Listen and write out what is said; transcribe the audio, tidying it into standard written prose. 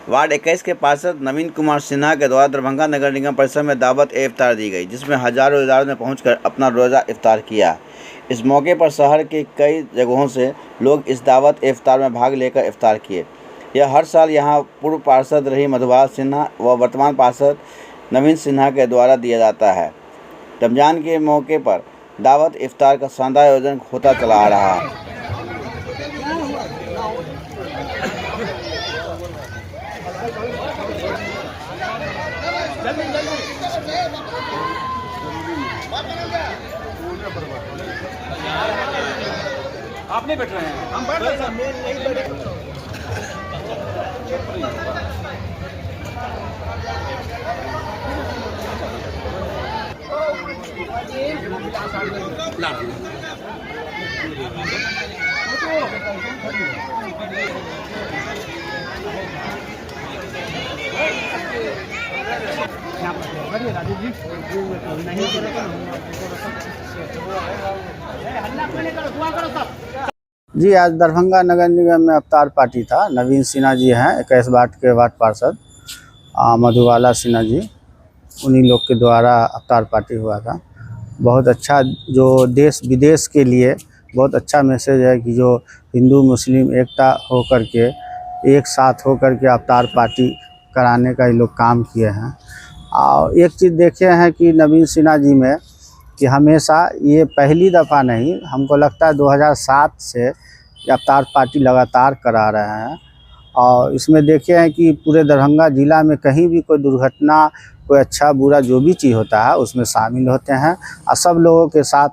Ward 21 के पार्षद नवीन कुमार सिन्हा के द्वारा दरभंगा नगर निगम परिसर में दावत-ए-इफ्तार दी गई, जिसमें हजारों रिश्तेदारों ने पहुंचकर अपना रोजा इफ्तार किया। इस मौके पर शहर के कई जगहों से लोग इस दावत-ए-इफ्तार में भाग लेकर इफ्तार किए। यह हर साल यहां पूर्व पार्षद रही मधुबाला सिन्हा व वर्तमान पार्षद नवीन सिन्हा के द्वारा दिया जाता है। रमजान के मौके पर दावत-इफ्तार का शानदार आयोजन होता चला आ रहा है। आप नहीं बैठ रहे हैं, हम बैठ रहे हैं, नहीं बैठे। जी, आज दरभंगा नगर निगम में इफ्तार पार्टी था। नवीन सिन्हा जी हैं 21 वार्ड के वार्ड पार्षद, मधुबाला सिन्हा जी, उन्हीं लोग के द्वारा इफ्तार पार्टी हुआ था। बहुत अच्छा, जो देश विदेश के लिए बहुत अच्छा मैसेज है कि जो हिंदू मुस्लिम एकता होकर के एक साथ होकर के इफ्तार पार्टी कराने का ये लोग काम किए हैं। और एक चीज़ देखे हैं कि नवीन सिन्हा जी में कि हमेशा, ये पहली दफ़ा नहीं, हमको लगता है 2007 से इफ्तार पार्टी लगातार करा रहे हैं। और इसमें देखे हैं कि पूरे दरभंगा ज़िला में कहीं भी कोई दुर्घटना, कोई अच्छा बुरा जो भी चीज़ होता है उसमें शामिल होते हैं और सब लोगों के साथ